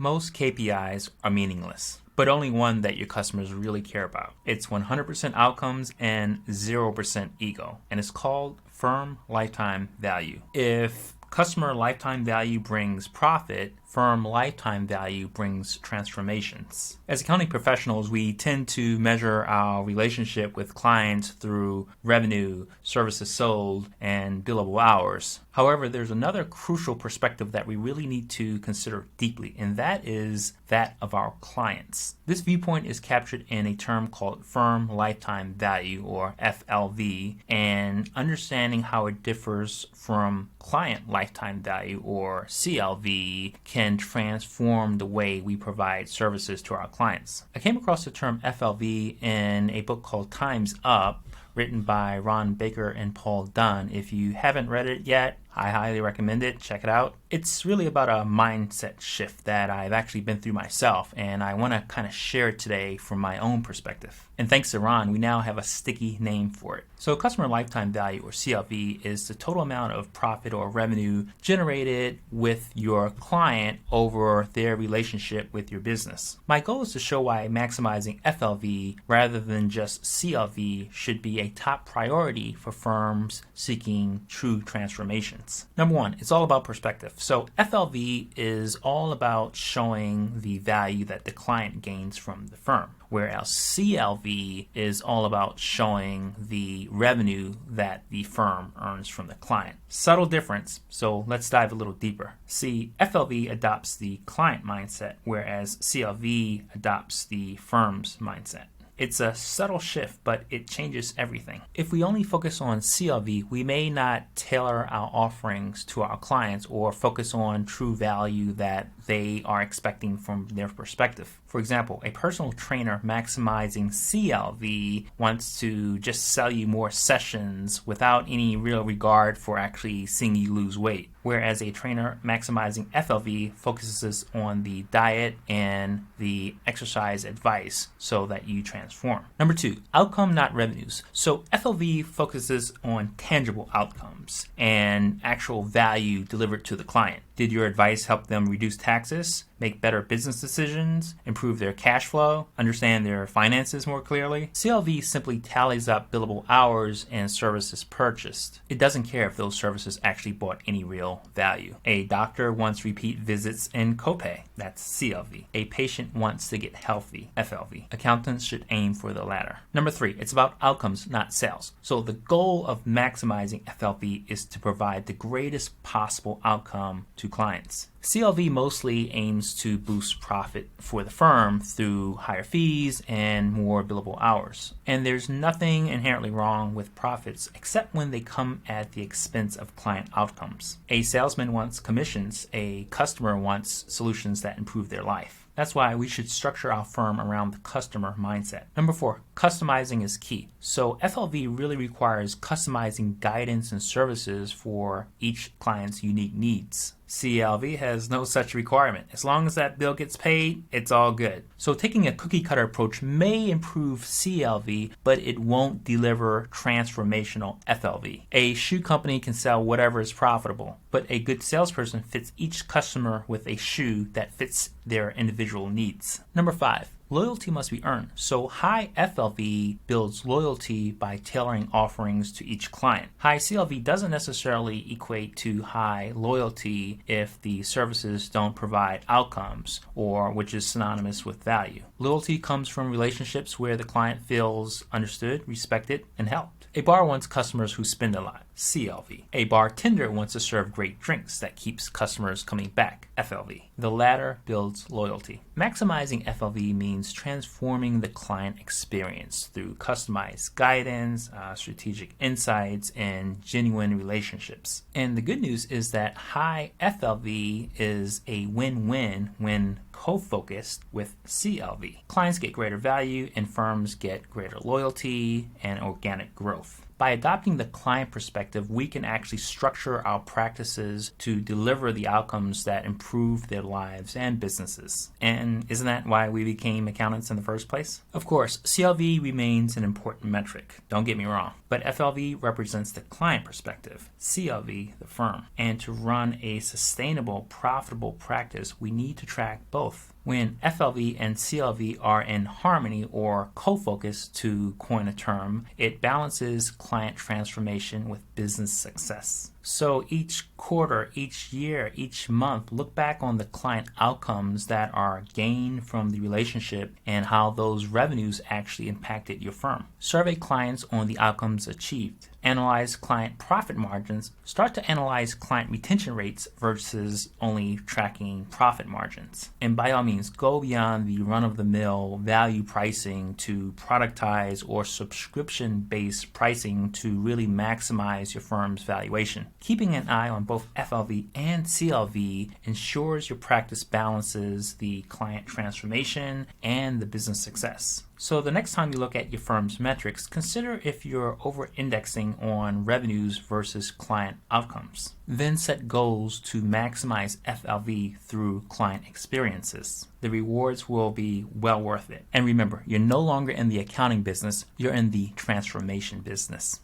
Most KPIs are meaningless, but only one that your customers really care about. It's 100% outcomes and 0% ego, and it's called firm lifetime value. If customer lifetime value brings profit, firm lifetime value brings transformations. As accounting professionals, we tend to measure our relationship with clients through revenue, services sold, and billable hours. However, there's another crucial perspective that we really need to consider deeply, and that is that of our clients. This viewpoint is captured in a term called firm lifetime value, or FLV, and understanding how it differs from client lifetime value, or CLV, can transform the way we provide services to our clients. I came across the term FLV in a book called Time's Up, written by Ron Baker and Paul Dunn. If you haven't read it yet, I highly recommend it. Check it out. It's really about a mindset shift that I've actually been through myself, and I want to kind of share it today from my own perspective. And thanks to Ron, we now have a sticky name for it. So customer lifetime value, or CLV, is the total amount of profit or revenue generated with your client over their relationship with your business. My goal is to show why maximizing FLV rather than just CLV should be a top priority for firms seeking true transformations. Number one, it's all about perspective. So FLV is all about showing the value that the client gains from the firm, whereas CLV is all about showing the revenue that the firm earns from the client. Subtle difference, so let's dive a little deeper. See, FLV adopts the client mindset, whereas CLV adopts the firm's mindset. It's a subtle shift, but it changes everything. If we only focus on CLV, we may not tailor our offerings to our clients or focus on true value that they are expecting from their perspective. For example, a personal trainer maximizing CLV wants to just sell you more sessions without any real regard for actually seeing you lose weight, whereas a trainer maximizing FLV focuses on the diet and the exercise advice so that you transform. Number two, outcome, not revenues. So FLV focuses on tangible outcomes and actual value delivered to the client. Did your advice help them reduce taxes, make better business decisions, improve their cash flow, understand their finances more clearly? CLV simply tallies up billable hours and services purchased. It doesn't care if those services actually brought any real value. A doctor wants repeat visits and copay. That's CLV. A patient wants to get healthy. FLV. Accountants should aim for the latter. Number three, it's about outcomes, not sales. So the goal of maximizing FLV is to provide the greatest possible outcome to clients. CLV mostly aims to boost profit for the firm through higher fees and more billable hours. And there's nothing inherently wrong with profits except when they come at the expense of client outcomes. A salesman wants commissions, a customer wants solutions that improve their life. That's why we should structure our firm around the customer mindset. Number four, customizing is key. So FLV really requires customizing guidance and services for each client's unique needs. CLV has no such requirement. As long as that bill gets paid, it's all good. So taking a cookie cutter approach may improve CLV, but it won't deliver transformational FLV. A shoe company can sell whatever is profitable, but a good salesperson fits each customer with a shoe that fits their individual needs. Number five, loyalty must be earned. So high FLV builds loyalty by tailoring offerings to each client. High CLV doesn't necessarily equate to high loyalty if the services don't provide outcomes, or which is synonymous with value. Loyalty comes from relationships where the client feels understood, respected, and helped. A bar wants customers who spend a lot. CLV. A bartender wants to serve great drinks that keeps customers coming back. FLV. The latter builds loyalty. Maximizing FLV means transforming the client experience through customized guidance, strategic insights, and genuine relationships. And the good news is that high FLV is a win-win when co-focused with CLV. Clients get greater value and firms get greater loyalty and organic growth. By adopting the client perspective, we can actually structure our practices to deliver the outcomes that improve their lives and businesses. And isn't that why we became accountants in the first place? Of course, CLV remains an important metric, don't get me wrong, but FLV represents the client perspective, CLV the firm. And to run a sustainable, profitable practice, we need to track both. When FLV and CLV are in harmony or co-focus, to coin a term, it balances client transformation with business success. So each quarter, each year, each month, look back on the client outcomes that are gained from the relationship and how those revenues actually impacted your firm. Survey clients on the outcomes achieved. Analyze client profit margins. Start to analyze client retention rates versus only tracking profit margins. And by all means, go beyond the run-of-the-mill value pricing to productize or subscription-based pricing to really maximize your firm's valuation. Keeping an eye on both FLV and CLV ensures your practice balances the client transformation and the business success. So the next time you look at your firm's metrics, consider if you're over-indexing on revenues versus client outcomes. Then set goals to maximize FLV through client experiences. The rewards will be well worth it. And remember, you're no longer in the accounting business, you're in the transformation business.